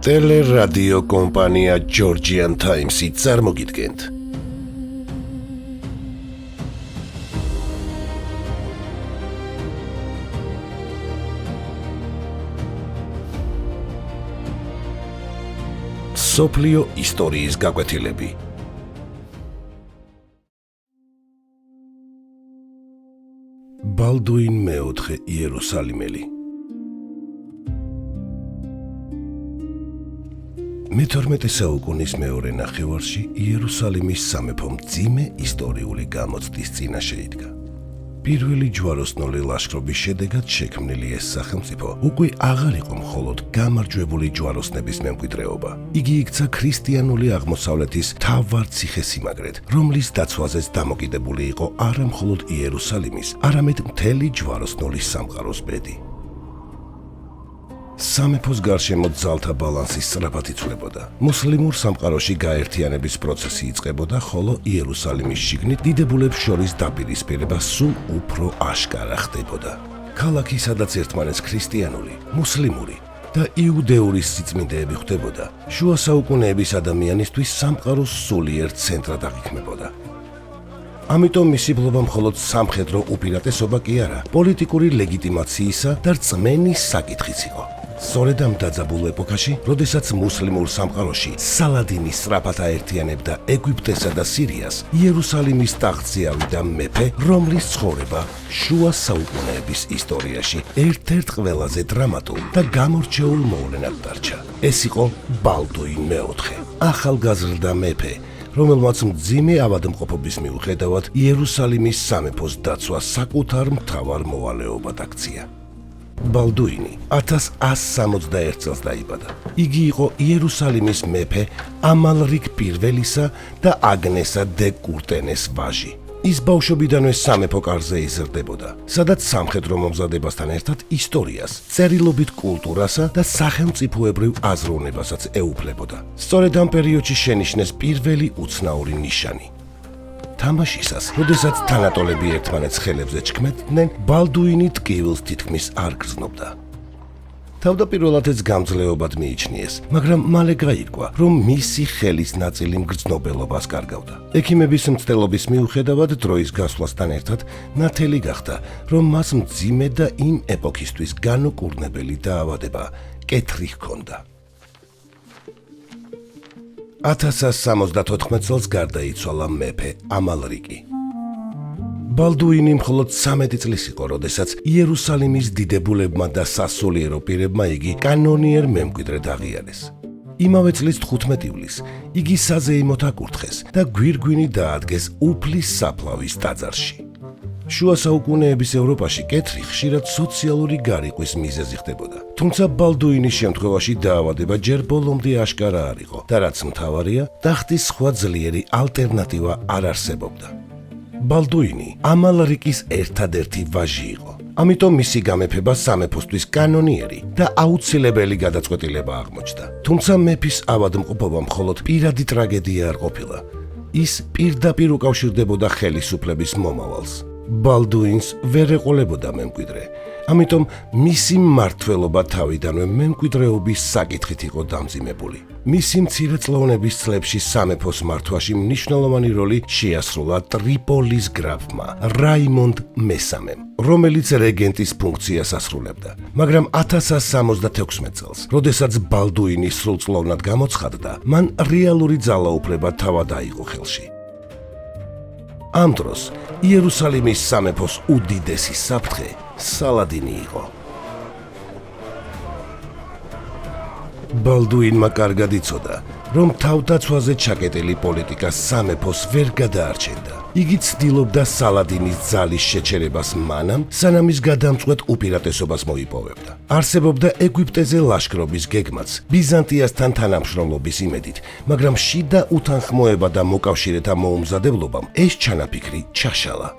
ტელერადიო კომპანია Georgian Times-ი წარმოგიდგენთ. სოფლიო ისტორიის გაკვეთილები. ბალდუინ მეოთხე იერუსალიმელი. მე-12 საუკუნის მეორე ნახევარში იერუსალიმის სამეფო მძიმე ისტორიული გამოცდის წინაშე იდგა. პირველი ჯვაროსნული ლაშქრობის შედეგად შექმნილი ეს სახელმწიფო უკვე აღარ იყო მხოლოდ გამარჯვებული ჯვაროსნების მემკვიდრეობა. იგი იქცა ქრისტიანული აღმოსავლეთის მთავარ ციხესიმაგრედ, რომლის დაცვაზეც დამოკიდებული იყო არა მხოლოდ იერუსალიმის, არამედ მთელი ჯვაროსნული სამყაროს ბედი. სამეფოს გარშემო ძალთა ბალანსი სწრაფად იცვლებოდა. მუსლიმურ სამყაროში გაერთიანების პროცესი იწყებოდა, ხოლო იერუსალიმის შიგნით დიდებულებს შორის დაპირისპირება სულ უფრო აშკარა ხდებოდა. ქალაქი, სადაც ერთმანეთს ქრისტიანული, მუსლიმური და იუდეური სიწმინდეები ხვდებოდა, შუა საუკუნეების ადამიანისთვის სამყაროს სულიერ ცენტრად აღიქმებოდა. ამიტომ მისი ბლობა მხოლოდ სამხედრო უპირატესობა კი არა, პოლიტიკური ლეგიტიმაციისა და რწმენის საკითხიც იყო. სწორედ ამ დაძაბულ ეპოქაში, როდესაც მუსლიმურ სამყაროში სალადინი სწრაფად აერთიანებდა ეგვიპტესა და სირიას, იერუსალიმის ტახტზე ავიდა მეფე, რომლის ცხოვრება შუა საუკუნეების ისტორიაში ერთ-ერთ ყველაზე დრამატულ და გამორჩეულ მოვლენად დარჩა. ეს იყო ბალდუინ მეოთხე, ახალგაზრდა მეფე, რომელმაც მძიმე ავადმყოფობის მიუხედავად იერუსალიმის სამეფოს დაცვა საკუთარ მთავარ მოვალეობად აქცია. ბალდუინი 1161 წელს დაიბადა. იგი იყო იერუსალიმის მეფე ამალრიკ პირველისა და აგნესა დე კურტენეს ვაჟი. ის ბავშვობიდანვე სამეფო კარზე იზრდებოდა, სადაც სამხედრო მომზადებასთან ერთად ისტორიას, წერილობით კულტურასა და სახელმწიფოებრივ აზროვნებასაც ეუფლებოდა. სწორედ ამ პერიოდში შენიშნეს პირველი უცნაური ნიშანი. თამაშისას, როდესაც თანატოლები ერთმანეთს ხელებზე ჩქმედნენ, ბალდუინი ტკივილს თითქმის არ გრძნობდა. თავდაპირველადაც გამძლეობად მიიჩნიეს, მაგრამ მალე გაირკვა, რომ მისი ხელის ნაწილი მგრძნობელობას კარგავდა. ექიმების მცდელობის მიუხედავად დროის გასვლასთან ერთად ნათელი გახდა, რომ მას მძიმე და იმ ეპოქისთვის განუკურნებელი დაავადება კეთრი ჰქონდა. 1174 წელს გარდაიცვალა მეფე ამალრიკი. ბალდუინი მხოლოდ 13 წლის იყო, როდესაც იერუსალიმის დიდებულებმა და სასულიერო პირებმა იგი კანონიერ მემკვიდრედ აღიარეს. იმავე წლის 15 ივლისს იგი საზეიმოდ აკურთხეს და გვირგვინი დაადგეს უფლის საფლავის ტაძარში. შუა საუკუნეების ევროპაში კეთრი ხშირად სოციალური გარიყვის მიზეზი ხდებოდა. თუმცა ბალდუინის შემთხვევაში დაავადება ჯერ ბოლომდე აშკარა არ იყო და რაც მთავარია, ტახტის სხვა ძლიერი ალტერნატივა არ არსებობდა. ბალდუინი ამალრიკის ერთადერთი ვაჟი იყო. ამიტომ მისი გამეფება სამეფოსთვის კანონიერი და აუცილებელი გადაწყვეტილება აღმოჩნდა. თუმცა მეფის ავადმყოფობა მხოლოდ პირადი ტრაგედია არ ყოფილა. ის პირდაპირ უკავშირდებოდა ხელისუფლების მომავალს. ბალდუინს ვერ ეყოლებოდა მემკვიდრე, ამიტომ მისი მმართველობა თავიდანვე მემკვიდრეობის საკითხით იყო დამძიმებული. მისი მცირეწლოვნების წლებში სამეფოს მართვაში მნიშვნელოვანი როლი შეასრულა ტრიპოლის გრაფმა რაიმონდ მესამემ, რომელიც რეგენტის ფუნქციას ასრულებდა. მაგრამ 1176 წელს, როდესაც ბალდუინი სრულწლოვნად გამოცხადდა, მან რეალური ძალაუფლება თავად აიღო ხელში. ამ დროს იერუსალიმის სამეფოს უდიდესი საფრთხე სალადინი იყო. ბალდუინმა კარგად იცოდა, რომ თავდაცვაზე ჩაკეტილი პოლიტიკა სამეფოს ვერ გადაარჩენდა. იგი ცდილობდა სალადინის ძალის შეჩერებას მანამ, სანამ ის გადამწყვეტ უპირატესობას მოიპოვებდა. არსებობდა ეგვიპტეზე ლაშქრობის გეგმაც, ბიზანტიასთან თანამშრომლობის იმედით, მაგრამ შიდა უთანხმოება და მოკავშირეთა მოუმზადებლობამ ეს ჩანაფიქრი ჩაშალა.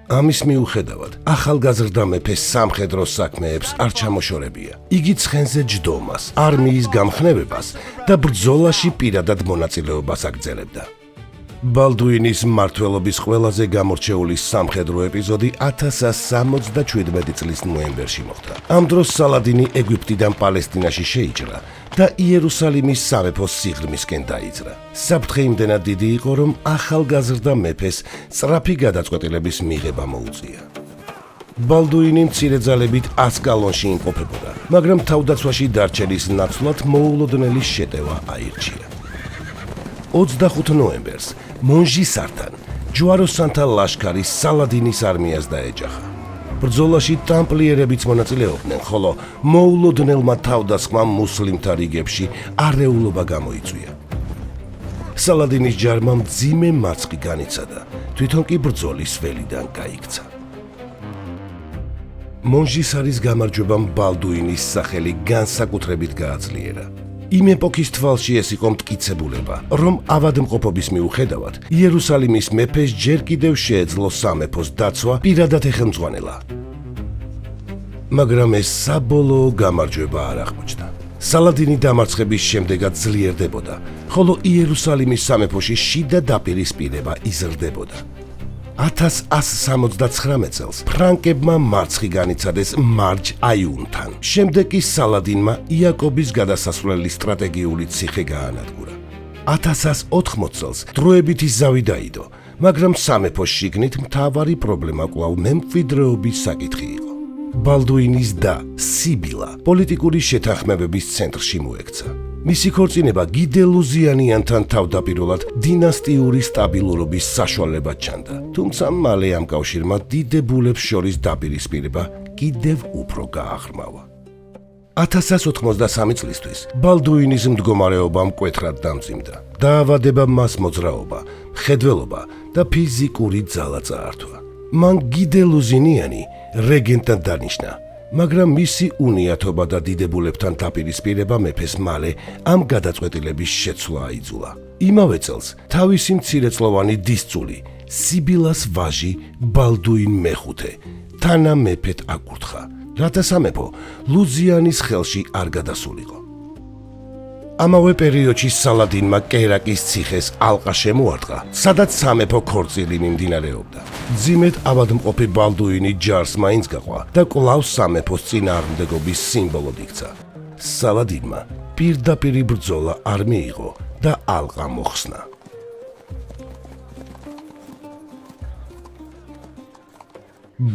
ამის მიუხედავად, ახალგაზრდა მეფეს სამხედრო საქმეებს არ ჩამოშორებია. იგი ცხენზე ჯდომას, არმიის გამხნევებას და ბრძოლაში პირადად მონაწილეობას აგრძელებდა. ბალდუინის მმართველობის ყველაზე გამორჩეული სამხედრო ეპიზოდი 1167 წლის ნოემბერში მოხდა. ამ დროს სალადინი ეგვიპტიდან პალესტინაში შეიჭრა და იერუსალიმის სამეფოს სიღრმისკენ დაიძრა. საფრთხე იმდენად დიდი იყო, რომ ახალგაზრდა მეფეს სწრაფი გადაწყვეტილების მიღება მოუწია. ბალდუინი მცირე ძალებით 100 გალონში იმყოფებოდა, მაგრამ თავდაცვაში დარჩენის ნაცვლად მოულოდნელი შეტევა აირჩია. 25 ნოემბერს მონჟისართან ჯვაროსანთა ლაშქარი სალადინის არმიას დაეჯახა. ბრძოლაში ტამპლიერებიც მონაწილეობდნენ, ხოლო მოულოდნელმა თავდასხმამ მუსლიმთა რიგებში არეულობა გამოიწვია. სალადინის ჯარმა მძიმე მარცხი განიცადა, თვითონ კი ბრძოლის ველიდან გაიქცა. მონჟისარის გამარჯვებამ ბალდუინის სახელი განსაკუთრებით გააძლიერა. იმ ეპოქის თვალში ეს იყო მტკიცებულება, რომ ავადმყოფობის მიუხედავად იერუსალიმის მეფეს ჯერ კიდევ შეეძლო სამეფოს დაცვა პირადად ეხელმძღვანელა. მაგრამ ეს საბოლოო გამარჯვება არ აღმოჩნდა. სალადინი დამარცხების შემდეგაც ძლიერდებოდა, ხოლო იერუსალიმის სამეფოში შიდა დაპირისპირება იზრდებოდა. 1169 წელს ფრანკებმა მარცხი განიცადეს მარჯ აიუნთან. შემდეგ კი სალადინმა იაკობის გადასასვლელი სტრატეგიული ციხე გაანადგურა. 1180 წელს დროებითი ზავი დაიდო, მაგრამ სამეფოს შიგნით მთავარი პრობლემა კვლავ მემკვიდრეობის საკითხი იყო. ბალდუინის და სიბილა პოლიტიკური შეთანხმებების ცენტრში მოექცა. მისი ქორწინება გიდელუზიანიანთან თავდაპირველად დინასტიური სტაბილურობის საშუალებად ჩანდა, თუმცა მალე ამ კავშირმა დიდებულებს შორის დაპირისპირება კიდევ უფრო გააღრმავა. 1183 წლისთვის ბალდუინის მდგომარეობა მკვეთრად დამძიმდა. დაავადება მას მოძრაობა, მხედველობა და ფიზიკური ძალა წაართვა. მან გიდელუზინიანი რეგენტად დანიშნა, მაგრამ მისი უნიათობა და დიდებულებთან დაპირისპირება მეფეს მალე ამ გადაწყვეტილების შეცვლა აიძულა. იმავე წელს თავისი მცირეწლოვანი დისწული, სიბილას ვაჟი ბალდუინ მეხუთე თანა მეფედ აკურთხა, რათა სამეფო ლუზიანის ხელში არ გადასულიყო. ამავე პერიოდში სალადინმა კერაკის ციხეს ალყა შემოარტყა, სადაც სამეფო ქორწილი მიმდინარეობდა. მძიმედ ავადმყოფი ბალდუინი ჯარს მაინც გაყვა და კვლავ სამეფოს წინააღმდეგობის სიმბოლოდ იქცა. სალადინმა პირდაპირი ბრძოლა არ მიიღო და ალყა მოხსნა.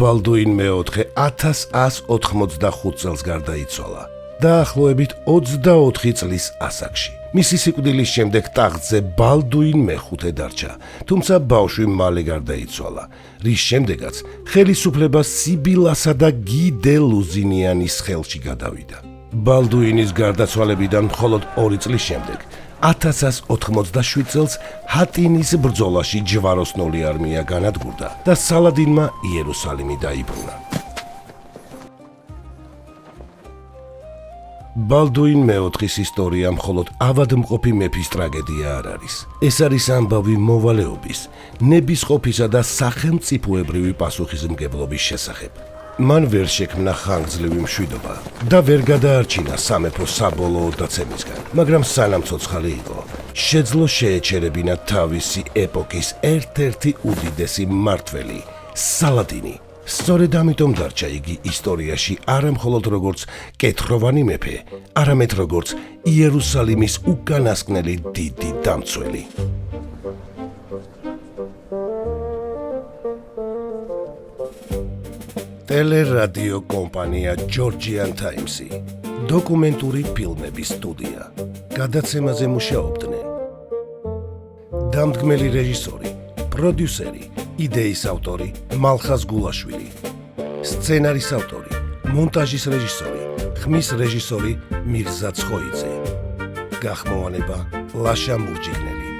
ბალდუინ მეოთხე 1185 წელს გარდაიცვალა. დაახლოებით 24 წლის ასაკში. მისი სიკვდილის შემდეგ ტახტზე ბალდუინ მეხუთე დარჩა, თუმცა ბავშვი მალე გარდაიცვალა, რის შემდეგაც ხელისუფლება სიბილასა და გიდელუზინიანის ხელში გადავიდა. ბალდუინის გარდაცვალებიდან მხოლოდ 2 წლის შემდეგ 1187 წელს ჰატინის ბრძოლაში ჯვაროსნული არმია განადგურდა და სალადინმა იერუსალიმი დაიბრუნა. ბალდუინ მეოთხის ისტორია მხოლოდ ავადმყოფი მეფის ტრაგედია არ არის. ეს არის ამბავი მოვალეობის, ნებისყოფისა და სახელმწიფოებრივი პასუხისმგებლობის შესახებ. მან ვერ შექმნა ხანგრძლივი მშვიდობა და ვერ გადაარჩინა სამეფო საბოლოო დაცემისგან, მაგრამ სანამ ცოცხალი იყო, შეძლო შეეჩერებინა თავისი ეპოქის ერთ-ერთი უდიდესი მმართველი, სალადინი. სწორედ ამიტომ დარჩა იგი ისტორიაში არა მხოლოდ როგორც კეთროვანი მეფე, არამედ როგორც იერუსალიმის უკანასკნელი დიდი დამცველი. ტელერადიო კომპანია Georgian Times-ი, დოკუმენტური ფილმების სტუდია. გადაცემაზე მუშაობდნენ დამდგმელი რეჟისორი, პროდიუსერი, იდეის ავტორი მალხაზ გულაშვილი, სცენარის ავტორი, მონტაჟის რეჟისორი, ხმის რეჟისორი მირზა ცხოიძე, გახმოვანება ლაშა მურჯიგნელი.